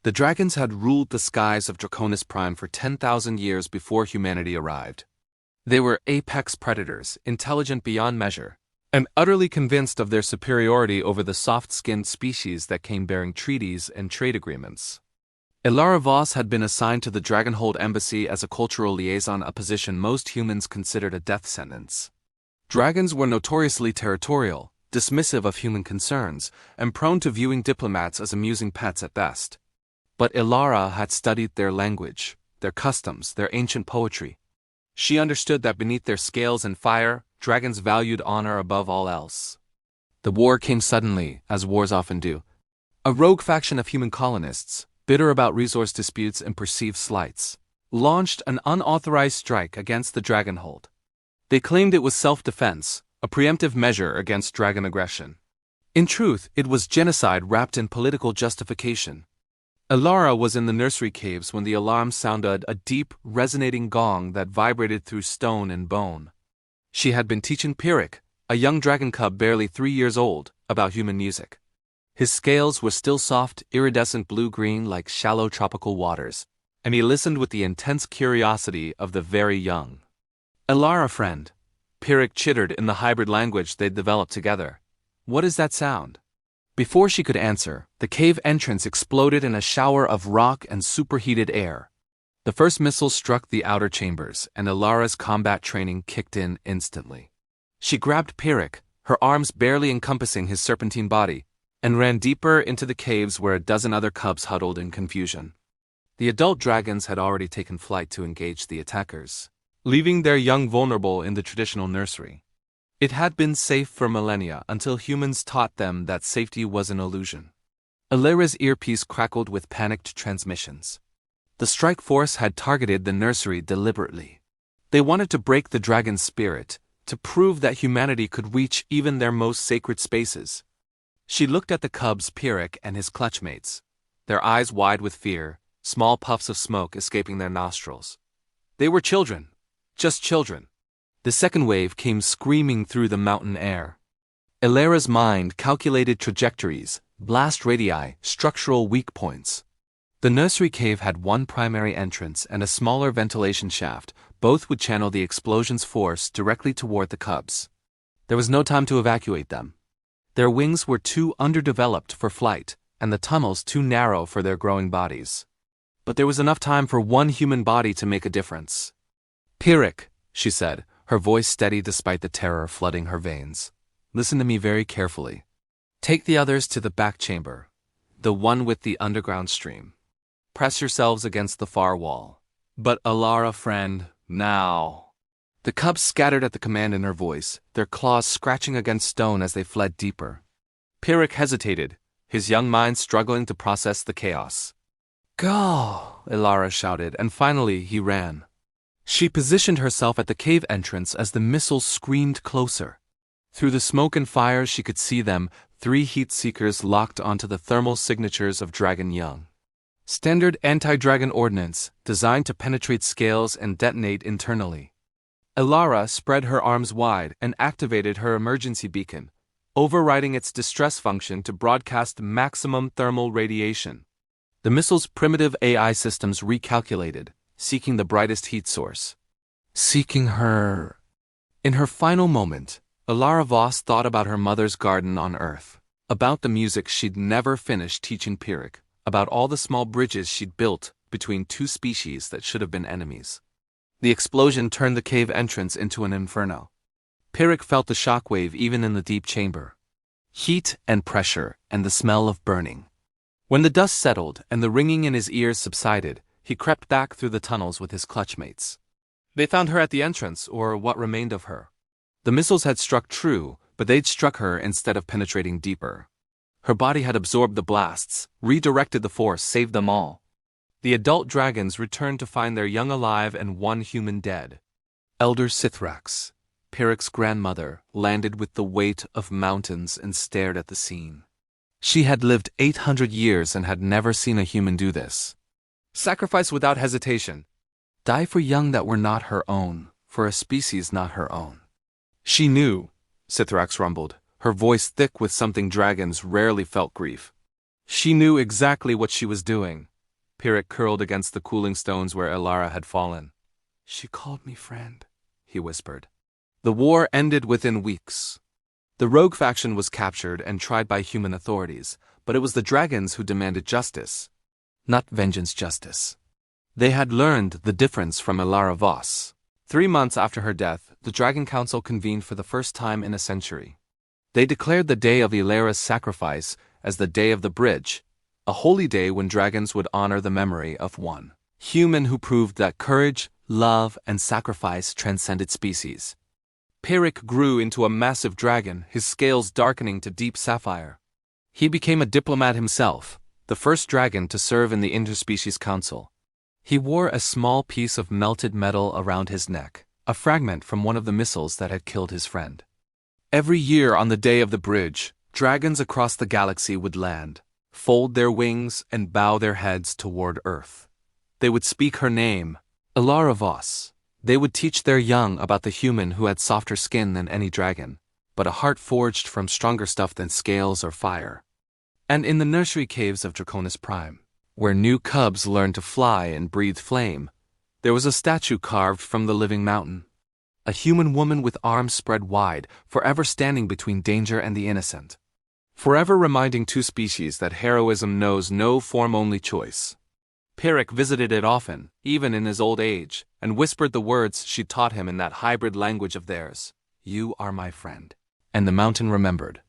The dragons had ruled the skies of Draconus Prime for 10,000 years before humanity arrived. They were apex predators, intelligent beyond measure, and utterly convinced of their superiority over the soft-skinned species that came bearing treaties and trade agreements. Ilara Voss had been assigned to the Dragonhold Embassy as a cultural liaison, a position most humans considered a death sentence. Dragons were notoriously territorial, dismissive of human concerns, and prone to viewing diplomats as amusing pets at best. But Ilara had studied their language, their customs, their ancient poetry. She understood that beneath their scales and fire, dragons valued honor above all else. The war came suddenly, as wars often do. A rogue faction of human colonists, bitter about resource disputes and perceived slights, launched an unauthorized strike against the Dragonhold. They claimed it was self-defense, a preemptive measure against dragon aggression. In truth, it was genocide wrapped in political justification. Ilara was in the nursery caves when the alarm sounded, a deep, resonating gong that vibrated through stone and bone. She had been teaching Pyrrhic, a young dragon cub barely 3 years old, about human music. His scales were still soft, iridescent blue-green like shallow tropical waters, and he listened with the intense curiosity of the very young. "Ilara, friend," Pyrrhic chittered in the hybrid language they'd developed together. "What is that sound?" Before she could answer, the cave entrance exploded in a shower of rock and superheated air. The first missile struck the outer chambers, and Ilara's combat training kicked in instantly. She grabbed Pyrrhic, her arms barely encompassing his serpentine body, and ran deeper into the caves where a dozen other cubs huddled in confusion. The adult dragons had already taken flight to engage the attackers, leaving their young vulnerable in the traditional nursery. It had been safe for millennia until humans taught them that safety was an illusion. Ilara's earpiece crackled with panicked transmissions. The strike force had targeted the nursery deliberately. They wanted to break the dragon's spirit, to prove that humanity could reach even their most sacred spaces. She looked at the cubs, Pyrrhic and his clutchmates, their eyes wide with fear, small puffs of smoke escaping their nostrils. They were children, just children. The second wave came screaming through the mountain air. Ilara's mind calculated trajectories, blast radii, structural weak points. The nursery cave had one primary entrance and a smaller ventilation shaft. Both would channel the explosion's force directly toward the cubs. There was no time to evacuate them. Their wings were too underdeveloped for flight, and the tunnels too narrow for their growing bodies. But there was enough time for one human body to make a difference. "Pyrrhic," she said, her voice steady despite the terror flooding her veins. "Listen to me very carefully. Take the others to the back chamber, the one with the underground stream. Press yourselves against the far wall. But Ilara, friend, now." The cubs scattered at the command in her voice, their claws scratching against stone as they fled deeper. Pyrrhic hesitated, his young mind struggling to process the chaos. "Go!" Ilara shouted, and finally he ran. She positioned herself at the cave entrance as the missiles screamed closer. Through the smoke and fire she could see them, 3 heat seekers locked onto the thermal signatures of dragon young. Standard anti-dragon ordnance, designed to penetrate scales and detonate internally. Ilara spread her arms wide and activated her emergency beacon, overriding its distress function to broadcast maximum thermal radiation. The missile's primitive AI systems recalculated, seeking the brightest heat source. Seeking her. In her final moment, Ilara Voss thought about her mother's garden on Earth, about the music she'd never finished teaching Pyrrhic, about all the small bridges she'd built between 2 species that should have been enemies. The explosion turned the cave entrance into an inferno. Pyrrhic felt the shockwave even in the deep chamber. Heat and pressure and the smell of burning. When the dust settled and the ringing in his ears subsided, he crept back through the tunnels with his clutchmates. They found her at the entrance, or what remained of her. The missiles had struck true, but they'd struck her instead of penetrating deeper. Her body had absorbed the blasts, redirected the force, saved them all. The adult dragons returned to find their young alive and 1 human dead. Elder Sithrax, Pyrrhic's grandmother, landed with the weight of mountains and stared at the scene. She had lived 800 years and had never seen a human do this. Sacrifice without hesitation. Die for young that were not her own, for a species not her own. She knew, Sithrax rumbled, her voice thick with something dragons rarely felt grief. She knew exactly what she was doing, Pyrrhic curled against the cooling stones where Elara had fallen. "She called me friend," he whispered. The war ended within weeks. The rogue faction was captured and tried by human authorities, but it was the dragons who demanded justice. Not vengeance, justice. They had learned the difference from Elara Voss. 3 months after her death, the Dragon Council convened for the first time in a century. They declared the day of Elara's sacrifice as the Day of the Bridge, a holy day when dragons would honor the memory of one human who proved that courage, love, and sacrifice transcended species. Pyrrhic grew into a massive dragon, his scales darkening to deep sapphire. He became a diplomat himself, the first dragon to serve in the Interspecies Council. He wore a small piece of melted metal around his neck, a fragment from one of the missiles that had killed his friend. Every year on the Day of the Bridge, dragons across the galaxy would land, fold their wings, and bow their heads toward Earth. They would speak her name, Elara Voss. They would teach their young about the human who had softer skin than any dragon, but a heart forged from stronger stuff than scales or fire. And in the nursery caves of Draconus Prime, where new cubs learned to fly and breathe flame, there was a statue carved from the living mountain. A human woman with arms spread wide, forever standing between danger and the innocent. Forever reminding two species that heroism knows no form-only choice. Pyrrhic visited it often, even in his old age, and whispered the words she taught him in that hybrid language of theirs. "You are my friend." And the mountain remembered.